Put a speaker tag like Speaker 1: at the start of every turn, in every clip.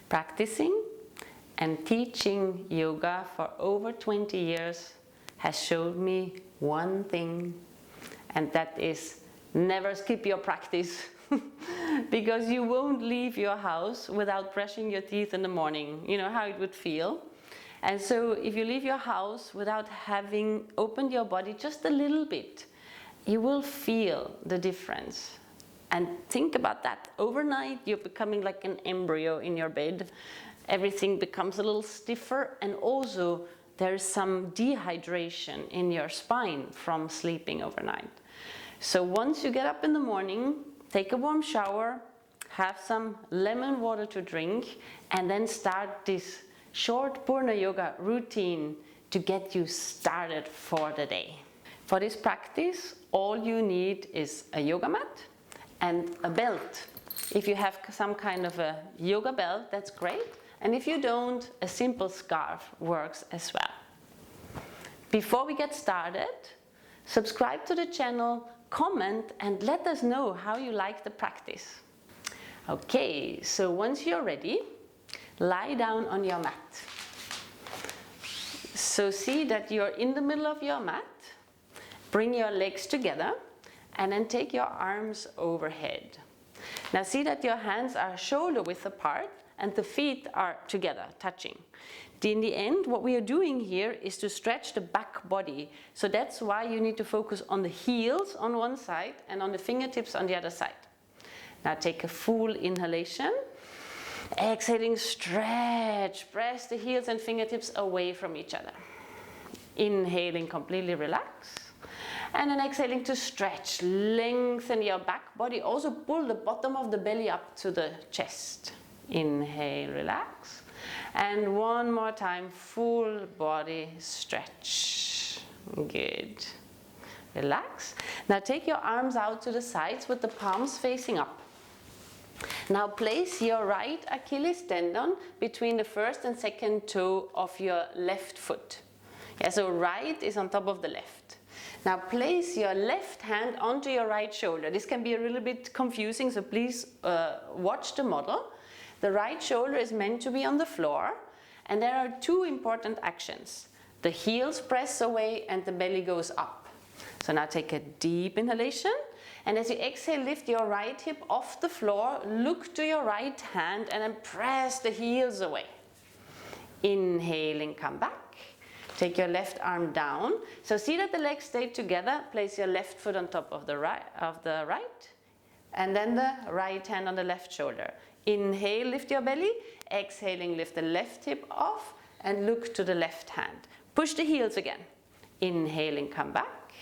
Speaker 1: Practicing and teaching yoga for over 20 years has showed me one thing, and that is never skip your practice. Because you won't leave your house without brushing your teeth in the morning. You know how it would feel. And so if you leave your house without having opened your body just a little bit, you will feel the difference. And think about that. Overnight, you're becoming like an embryo in your bed. Everything becomes a little stiffer, and also there's some dehydration in your spine from sleeping overnight. So once you get up in the morning, take a warm shower, have some lemon water to drink, and then start this short Purna Yoga routine to get you started for the day. For this practice, all you need is a yoga mat and a belt. If you have some kind of a yoga belt, that's great. And if you don't, a simple scarf works as well. Before we get started, subscribe to the channel, comment, and let us know how you like the practice. Okay, so once you're ready, lie down on your mat. So see that you're in the middle of your mat. Bring your legs together and then take your arms overhead. Now see that your hands are shoulder width apart and the feet are together, touching. In the end, what we are doing here is to stretch the back body. So that's why you need to focus on the heels on one side and on the fingertips on the other side. Now take a full inhalation. Exhaling, stretch. Press the heels and fingertips away from each other. Inhaling, completely relax. And then exhaling to stretch. Lengthen your back body. Also pull the bottom of the belly up to the chest. Inhale, relax. And one more time, full body stretch. Good. Relax. Now take your arms out to the sides with the palms facing up. Now place your right Achilles tendon between the first and second toe of your left foot. Yeah, so right is on top of the left. Now place your left hand onto your right shoulder. This can be a little bit confusing, so please watch the model. The right shoulder is meant to be on the floor, and there are two important actions. The heels press away and the belly goes up. So now take a deep inhalation, and as you exhale, lift your right hip off the floor, look to your right hand, and then press the heels away. Inhaling, come back. Take your left arm down. So see that the legs stay together. Place your left foot on top of the right, and then the right hand on the left shoulder. Inhale, lift your belly. Exhaling, lift the left hip off and look to the left hand. Push the heels again. Inhaling, come back.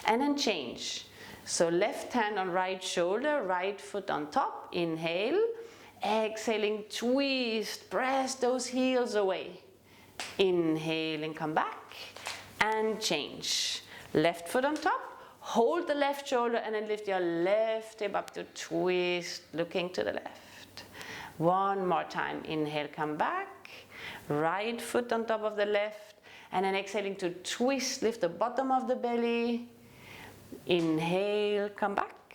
Speaker 1: And then change. So left hand on right shoulder, right foot on top. Inhale. Exhaling, twist. Press those heels away. Inhaling, come back. And change. Left foot on top. Hold the left shoulder and then lift your left hip up to twist, looking to the left. One more time. Inhale, come back. Right foot on top of the left. And then exhaling to twist, lift the bottom of the belly. Inhale, come back.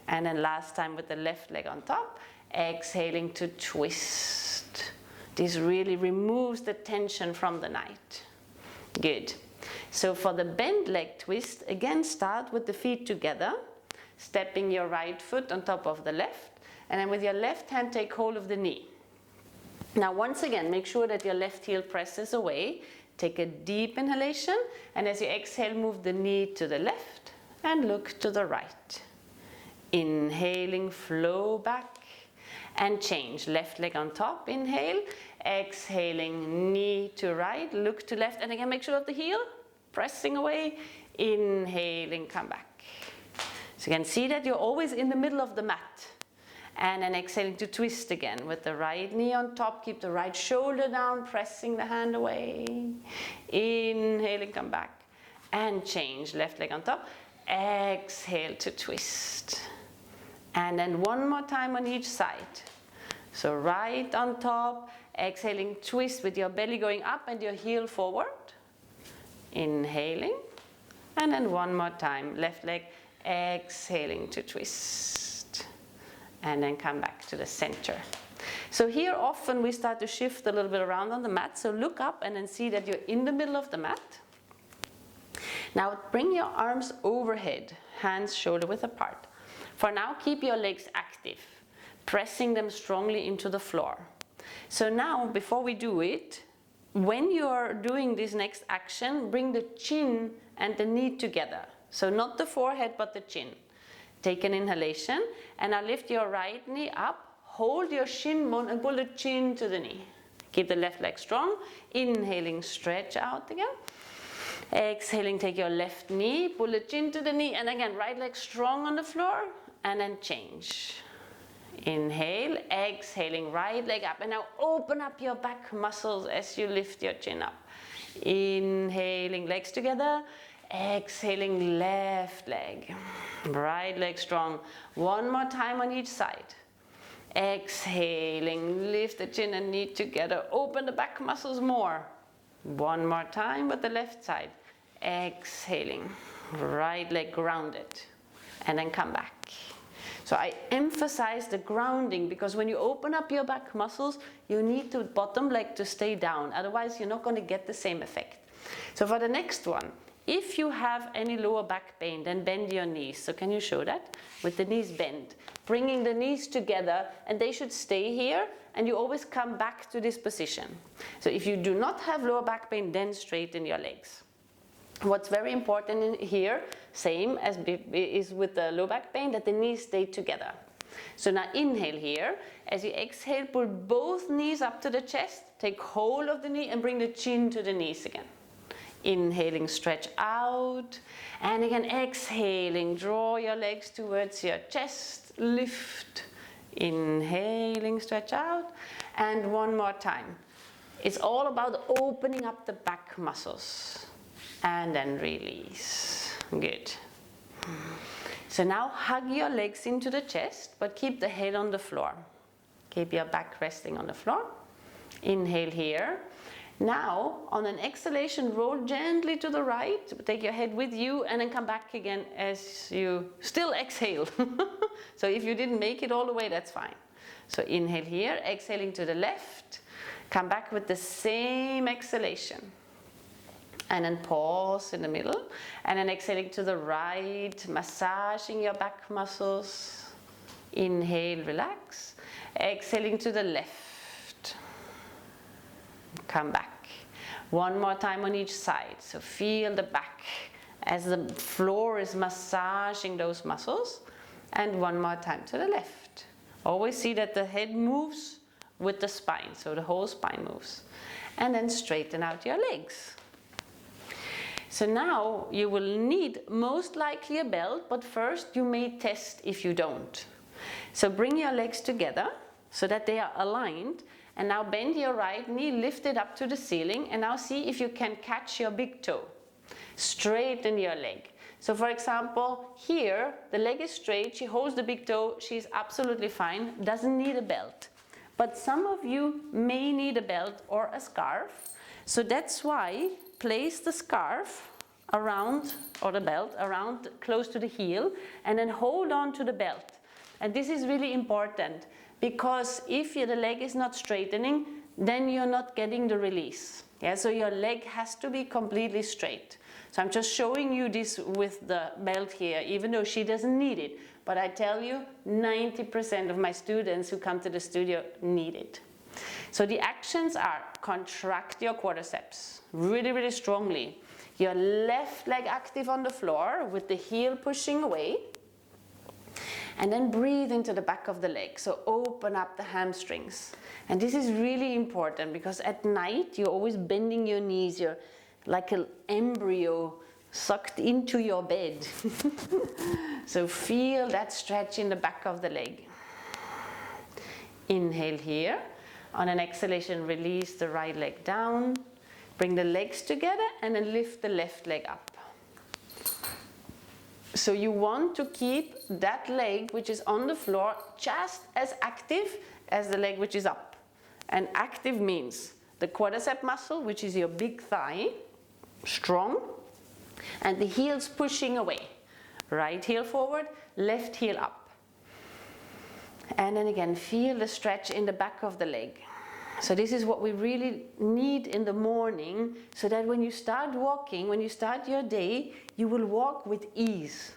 Speaker 1: And then last time with the left leg on top. Exhaling to twist. This really removes the tension from the night. Good. So for the bent leg twist, again start with the feet together, stepping your right foot on top of the left, and then with your left hand take hold of the knee. Now once again, make sure that your left heel presses away. Take a deep inhalation, and as you exhale, move the knee to the left and look to the right. Inhaling, flow back and change. Left leg on top, inhale. Exhaling, knee to right, look to left, and again make sure of the heel pressing away. Inhaling, come back. So you can see that you're always in the middle of the mat. And then exhaling to twist again with the right knee on top. Keep the right shoulder down, pressing the hand away. Inhaling, come back. And change. Left leg on top. Exhale to twist. And then one more time on each side. So right on top. Exhaling, twist with your belly going up and your heel forward. Inhaling. And then one more time. Left leg. Exhaling to twist. And then come back to the center. So here often we start to shift a little bit around on the mat. So look up and then see that you're in the middle of the mat. Now bring your arms overhead, hands shoulder width apart. For now, keep your legs active, pressing them strongly into the floor. So now, before we do it, when you're doing this next action, bring the chin and the knee together. So not the forehead, but the chin. Take an inhalation, and now lift your right knee up, hold your shin bone and pull the chin to the knee. Keep the left leg strong. Inhaling, stretch out again. Exhaling, take your left knee, pull the chin to the knee, and again, right leg strong on the floor, and then change. Inhale, exhaling, right leg up, and now open up your back muscles as you lift your chin up. Inhaling, legs together, exhaling, left leg, right leg strong. One more time on each side. Exhaling, lift the chin and knee together, open the back muscles more. One more time with the left side. Exhaling, right leg grounded, and then come back. So I emphasize the grounding because when you open up your back muscles, you need the bottom leg to stay down. Otherwise, you're not going to get the same effect. So for the next one, if you have any lower back pain, then bend your knees. So can you show that? With the knees bent, bringing the knees together, and they should stay here, and you always come back to this position. So if you do not have lower back pain, then straighten your legs. What's very important in here, same as is with the low back pain, that the knees stay together. So now inhale here. As you exhale, pull both knees up to the chest, take hold of the knee and bring the chin to the knees again. Inhaling, stretch out, and again exhaling, draw your legs towards your chest, lift. Inhaling, stretch out, and one more time. It's all about opening up the back muscles. And then release. Good. So now hug your legs into the chest, but keep the head on the floor. Keep your back resting on the floor. Inhale here. Now, on an exhalation, roll gently to the right. Take your head with you and then come back again as you still exhale. So if you didn't make it all the way, that's fine. So inhale here, exhaling to the left. Come back with the same exhalation. And then pause in the middle, and then exhaling to the right, massaging your back muscles. Inhale, relax. Exhaling to the left. Come back. One more time on each side. So feel the back as the floor is massaging those muscles. And one more time to the left. Always see that the head moves with the spine, so the whole spine moves. And then straighten out your legs. So now you will need most likely a belt, but first you may test if you don't. So bring your legs together so that they are aligned, and now bend your right knee, lift it up to the ceiling, and now see if you can catch your big toe. Straighten your leg. So for example, here the leg is straight, she holds the big toe, she's absolutely fine, doesn't need a belt. But some of you may need a belt or a scarf, so that's why place the scarf around, or the belt around close to the heel, and then hold on to the belt. And this is really important because if the leg is not straightening, then you're not getting the release. Yeah, so your leg has to be completely straight. So I'm just showing you this with the belt here, even though she doesn't need it. But I tell you, 90% of my students who come to the studio need it. So the actions are: contract your quadriceps really, really strongly. Your left leg active on the floor with the heel pushing away. And then breathe into the back of the leg. So open up the hamstrings. And this is really important because at night you're always bending your knees. You're like an embryo sucked into your bed. So feel that stretch in the back of the leg. Inhale here. On an exhalation, release the right leg down. Bring the legs together and then lift the left leg up. So you want to keep that leg which is on the floor just as active as the leg which is up. And active means the quadricep muscle, which is your big thigh, strong, and the heels pushing away. Right heel forward, left heel up. And then again, feel the stretch in the back of the leg. So this is what we really need in the morning, so that when you start walking, when you start your day, you will walk with ease.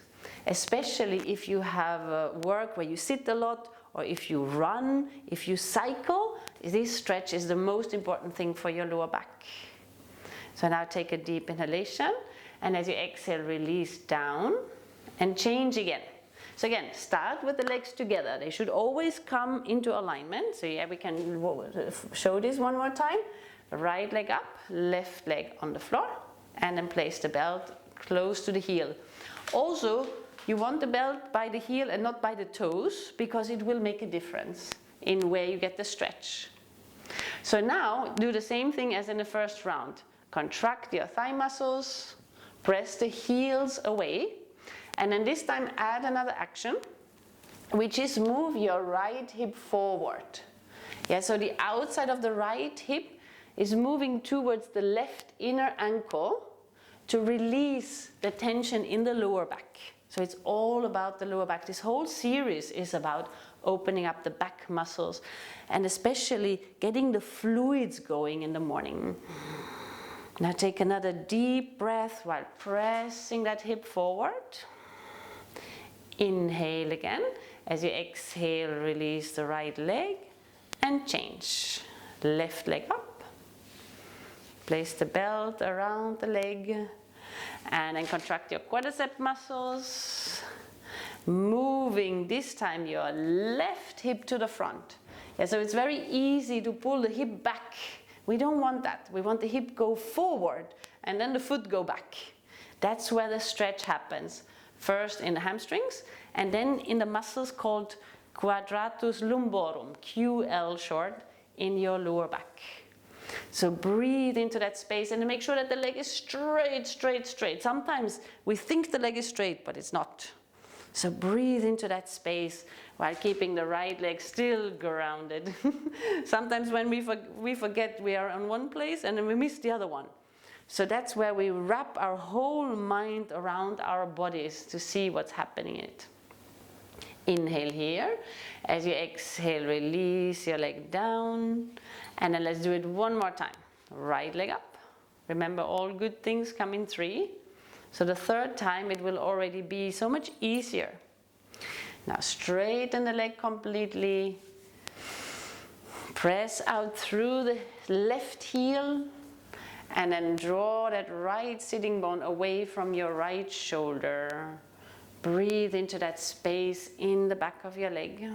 Speaker 1: Especially if you have work where you sit a lot, or if you run, if you cycle, this stretch is the most important thing for your lower back. So now take a deep inhalation, and as you exhale, release down and change again. So again, start with the legs together. They should always come into alignment. So yeah, we can show this one more time. Right leg up, left leg on the floor, and then place the belt close to the heel. Also, you want the belt by the heel and not by the toes, because it will make a difference in where you get the stretch. So now, do the same thing as in the first round. Contract your thigh muscles, press the heels away, and then this time add another action, which is move your right hip forward. Yeah, so the outside of the right hip is moving towards the left inner ankle to release the tension in the lower back. So it's all about the lower back. This whole series is about opening up the back muscles and especially getting the fluids going in the morning. Now take another deep breath while pressing that hip forward. Inhale again. As you exhale, release the right leg and change. Left leg up. Place the belt around the leg and then contract your quadricep muscles. Moving this time your left hip to the front. Yeah, so it's very easy to pull the hip back. We don't want that. We want the hip go forward and then the foot go back. That's where the stretch happens. First in the hamstrings and then in the muscles called quadratus lumborum, QL short, in your lower back. So breathe into that space and make sure that the leg is straight, straight, straight. Sometimes we think the leg is straight, but it's not. So breathe into that space while keeping the right leg still grounded. Sometimes when we forget we are on one place and then we miss the other one. So that's where we wrap our whole mind around our bodies to see what's happening in it. Inhale here. As you exhale, release your leg down. And then let's do it one more time. Right leg up. Remember, all good things come in 3. So the third time it will already be so much easier. Now straighten the leg completely. Press out through the left heel. And then draw that right sitting bone away from your right shoulder. Breathe into that space in the back of your leg.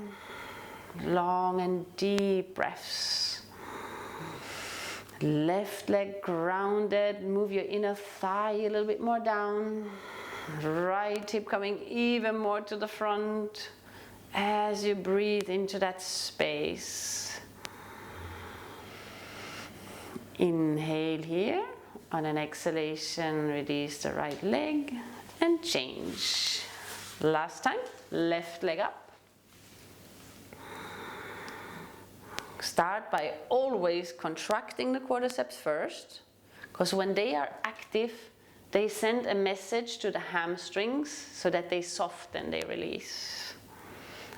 Speaker 1: Long and deep breaths. Left leg grounded. Move your inner thigh a little bit more down. Right hip coming even more to the front as you breathe into that space. Inhale here. On an exhalation, release the right leg and change. Last time, left leg up. Start by always contracting the quadriceps first, because when they are active, they send a message to the hamstrings so that they soften, they release.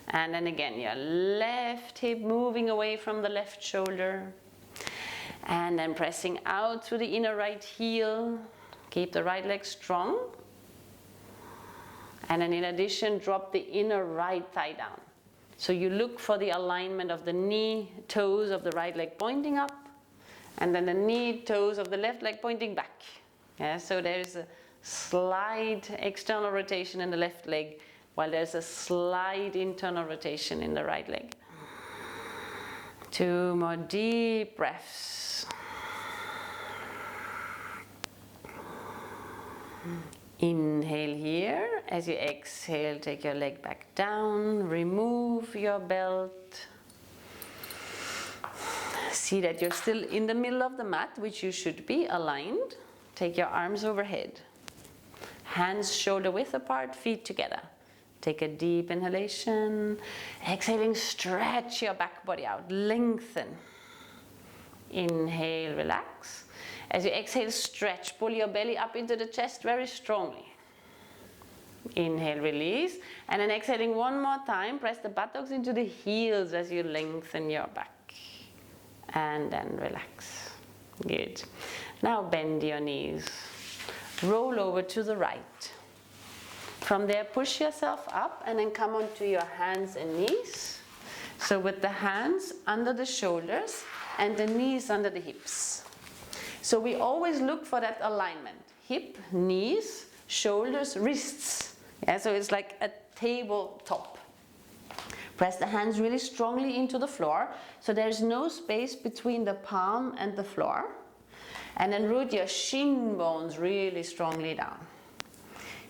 Speaker 1: And then again, your left hip moving away from the left shoulder. And then pressing out through the inner right heel. Keep the right leg strong. And then in addition, drop the inner right thigh down. So you look for the alignment of the knee, toes of the right leg pointing up. And then the knee, toes of the left leg pointing back. Yeah, so there's a slight external rotation in the left leg, while there's a slight internal rotation in the right leg. 2 more deep breaths. Inhale here. As you exhale, take your leg back down. Remove your belt. See that you're still in the middle of the mat, which you should be aligned. Take your arms overhead. Hands shoulder width apart, feet together. Take a deep inhalation. Exhaling, stretch your back body out. Lengthen. Inhale, relax. As you exhale, stretch. Pull your belly up into the chest very strongly. Inhale, release. And then exhaling one more time, press the buttocks into the heels as you lengthen your back. And then relax. Good. Now bend your knees. Roll over to the right. From there, push yourself up and then come onto your hands and knees. So with the hands under the shoulders and the knees under the hips. So we always look for that alignment. Hip, knees, shoulders, wrists. Yeah, so it's like a tabletop. Press the hands really strongly into the floor so there's no space between the palm and the floor. And then root your shin bones really strongly down.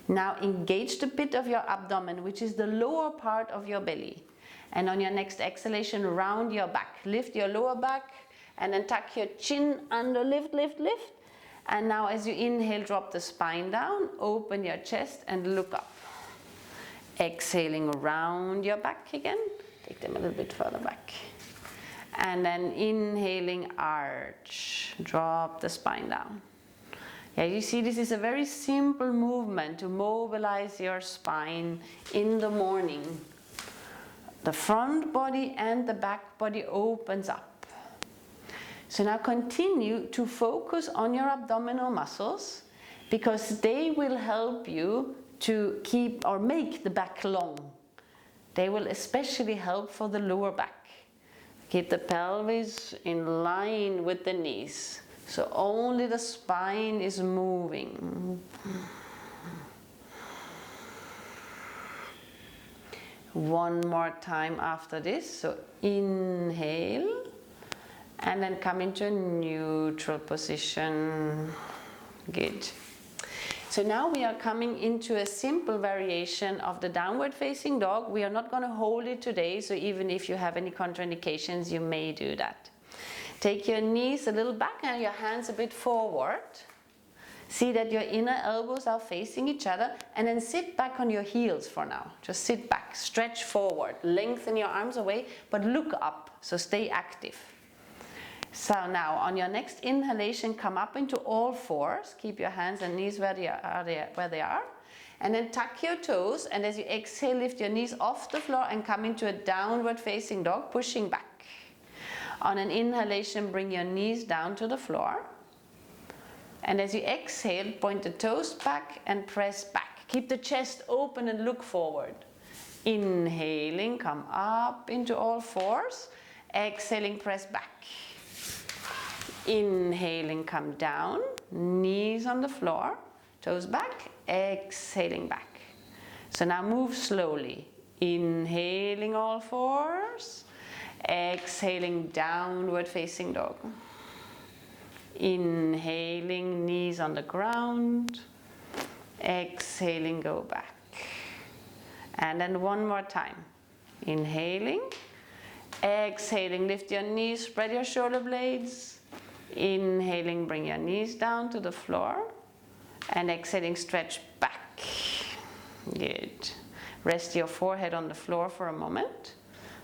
Speaker 1: Now engage the pit of your abdomen, which is the lower part of your belly. And on your next exhalation, round your back. Lift your lower back and then tuck your chin under, lift, lift, lift. And now as you inhale, drop the spine down, open your chest and look up. Exhaling around your back again. Take them a little bit further back. And then inhaling, arch. Drop the spine down. Yeah, you see this is a very simple movement to mobilize your spine in the morning. The front body and the back body opens up. So now continue to focus on your abdominal muscles because they will help you to keep or make the back long. They will especially help for the lower back. Keep the pelvis in line with the knees. So only the spine is moving. One more time after this. So inhale and then come into a neutral position. Good. So now we are coming into a simple variation of the downward facing dog. We are not going to hold it today, so even if you have any contraindications, you may do that. Take your knees a little back and your hands a bit forward. See that your inner elbows are facing each other and then sit back on your heels for now. Just sit back, stretch forward, lengthen your arms away, but look up, so stay active. So now on your next inhalation, come up into all fours. Keep your hands and knees where they are. And then tuck your toes, and as you exhale, lift your knees off the floor and come into a downward facing dog, pushing back. On an inhalation, bring your knees down to the floor. And as you exhale, point the toes back and press back. Keep the chest open and look forward. Inhaling, come up into all fours. Exhaling, press back. Inhaling, come down, knees on the floor, toes back, exhaling back. So now move slowly. Inhaling all fours, exhaling downward facing dog. Inhaling, knees on the ground, exhaling, go back. And then one more time. Inhaling, exhaling, lift your knees, spread your shoulder blades. Inhaling, bring your knees down to the floor. And exhaling, stretch back. Good. Rest your forehead on the floor for a moment,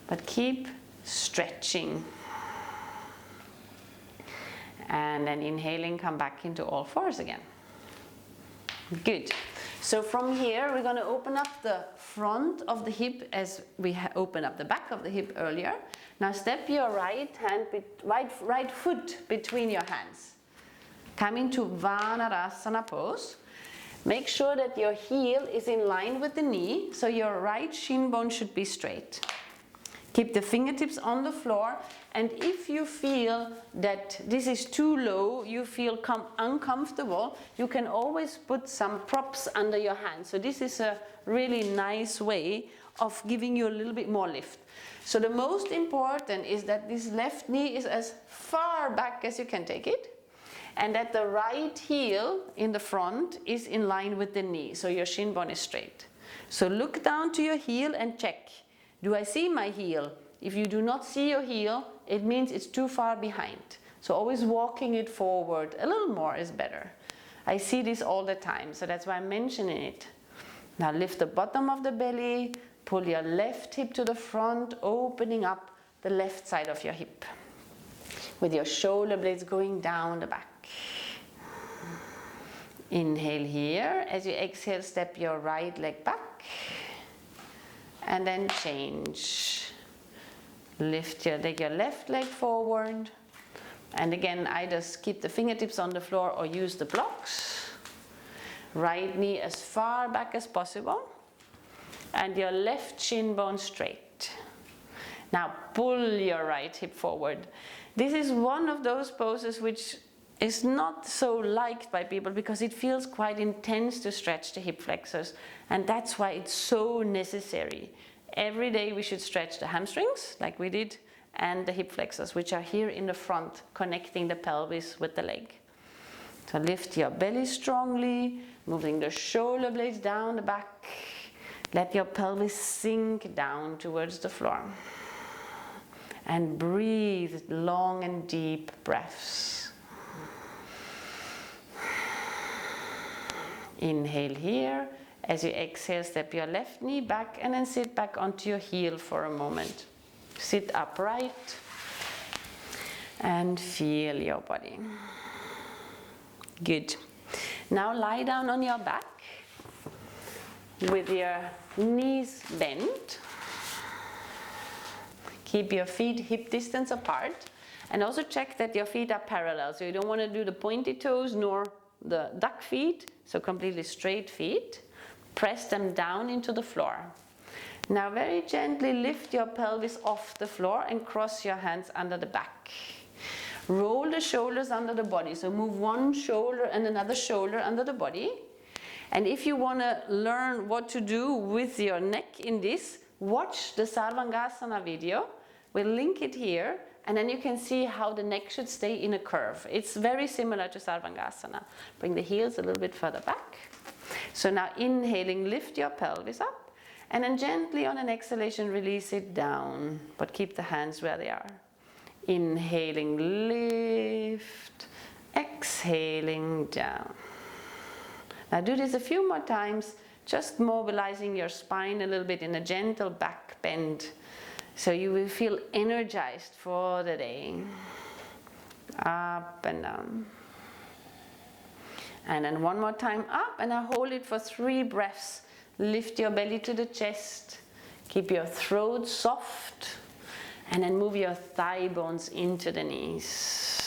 Speaker 1: but keep stretching. And then inhaling, come back into all fours again. Good. So from here, we're going to open up the front of the hip as we opened up the back of the hip earlier. Now step your right foot between your hands. Come into Vanarasana pose. Make sure that your heel is in line with the knee, so your right shin bone should be straight. Keep the fingertips on the floor, and if you feel that this is too low, you feel uncomfortable, you can always put some props under your hands. So this is a really nice way of giving you a little bit more lift. So the most important is that this left knee is as far back as you can take it, and that the right heel in the front is in line with the knee, so your shin bone is straight. So look down to your heel and check. Do I see my heel? If you do not see your heel, it means it's too far behind. So always walking it forward a little more is better. I see this all the time, so that's why I'm mentioning it. Now lift the bottom of the belly, pull your left hip to the front, opening up the left side of your hip. With your shoulder blades going down the back. Inhale here. As you exhale, step your right leg back. And then change. Lift your left leg forward. And again, either keep the fingertips on the floor or use the blocks. Right knee as far back as possible. And your left shin bone straight. Now pull your right hip forward. This is one of those poses which is not so liked by people because it feels quite intense to stretch the hip flexors, and that's why it's so necessary. Every day we should stretch the hamstrings like we did, and the hip flexors, which are here in the front, connecting the pelvis with the leg. So lift your belly strongly, moving the shoulder blades down the back. Let your pelvis sink down towards the floor. And breathe long and deep breaths. Inhale here. As you exhale, step your left knee back and then sit back onto your heel for a moment. Sit upright and feel your body. Good. Now lie down on your back with your knees bent. Keep your feet hip distance apart, and also check that your feet are parallel. So you don't want to do the pointy toes nor the duck feet, so completely straight feet. Press them down into the floor. Now very gently lift your pelvis off the floor and cross your hands under the back. Roll the shoulders under the body, so move one shoulder and another shoulder under the body. And if you want to learn what to do with your neck in this, watch the Sarvangasana video. We'll link it here, and then you can see how the neck should stay in a curve. It's very similar to Sarvangasana. Bring the heels a little bit further back. So now inhaling, lift your pelvis up, and then gently on an exhalation, release it down, but keep the hands where they are. Inhaling, lift, exhaling down. Now do this a few more times, just mobilizing your spine a little bit in a gentle back bend, so you will feel energized for the day. Up and down. And then one more time up, and now hold it for 3 breaths. Lift your belly to the chest. Keep your throat soft. And then move your thigh bones into the knees.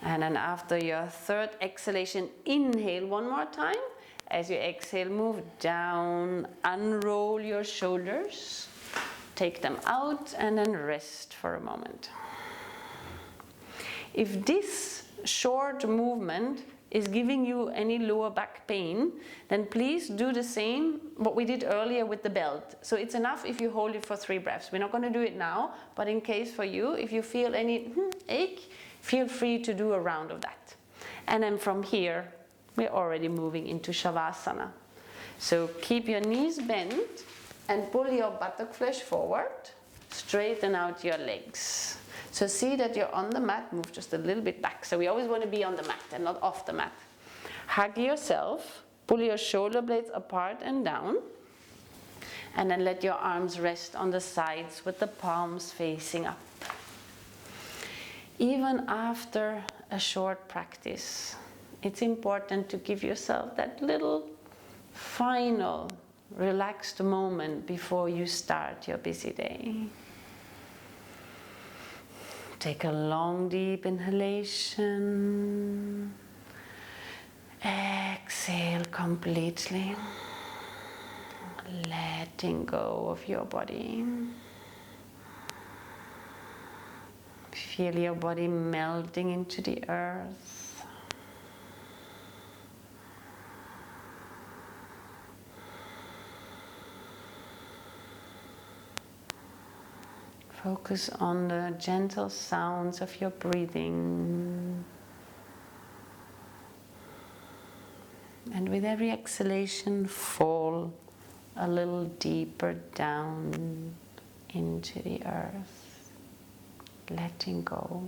Speaker 1: And then after your 3rd exhalation, inhale one more time. As you exhale, move down, unroll your shoulders. Take them out and then rest for a moment. If this short movement is giving you any lower back pain, then please do the same what we did earlier with the belt. So it's enough if you hold it for 3 breaths. We're not going to do it now, but in case for you, if you feel any ache, feel free to do a round of that. And then from here, we're already moving into Shavasana. So keep your knees bent and pull your buttock flesh forward. Straighten out your legs. So see that you're on the mat, move just a little bit back. So we always want to be on the mat and not off the mat. Hug yourself, pull your shoulder blades apart and down. And then let your arms rest on the sides with the palms facing up. Even after a short practice, it's important to give yourself that little final relaxed moment before you start your busy day. Take a long, deep inhalation. Exhale completely. Letting go of your body. Feel your body melting into the earth. Focus on the gentle sounds of your breathing. And with every exhalation, fall a little deeper down into the earth, letting go.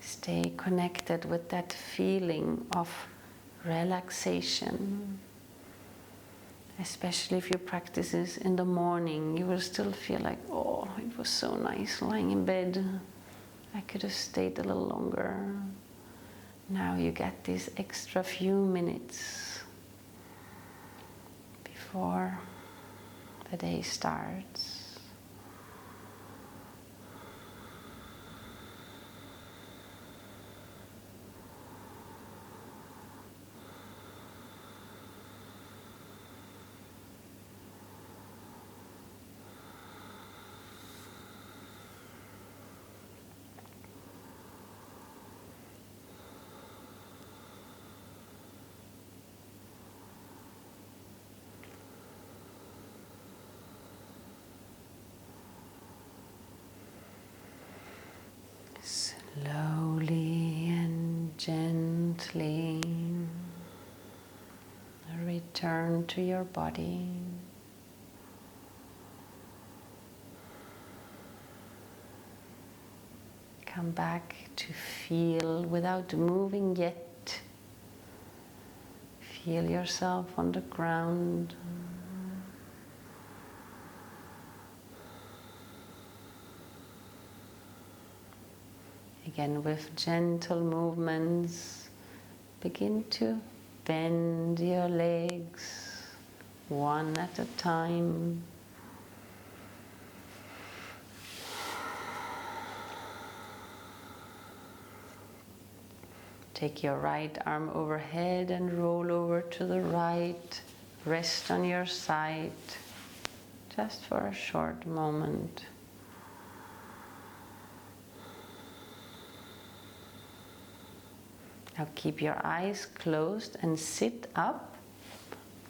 Speaker 1: Stay connected with that feeling of relaxation. Especially if you practice this in the morning, you will still feel like, oh, it was so nice lying in bed. I could have stayed a little longer. Now you get these extra few minutes before the day starts. Slowly and gently return to your body. Come back to feel without moving yet. Feel yourself on the ground. Again, with gentle movements, begin to bend your legs one at a time. Take your right arm overhead and roll over to the right. Rest on your side, just for a short moment. Now keep your eyes closed and sit up.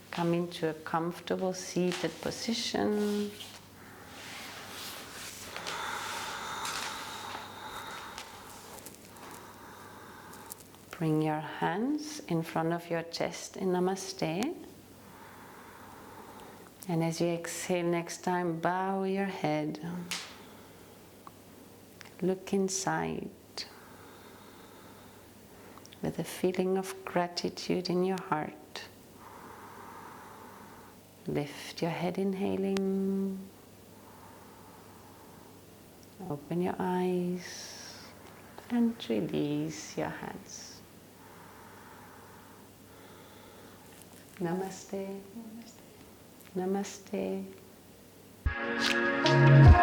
Speaker 1: Come into a comfortable seated position. Bring your hands in front of your chest in Namaste. And as you exhale next time, bow your head. Look inside with a feeling of gratitude in your heart. Lift your head, inhaling. Open your eyes and release your hands. Namaste. Namaste. Namaste.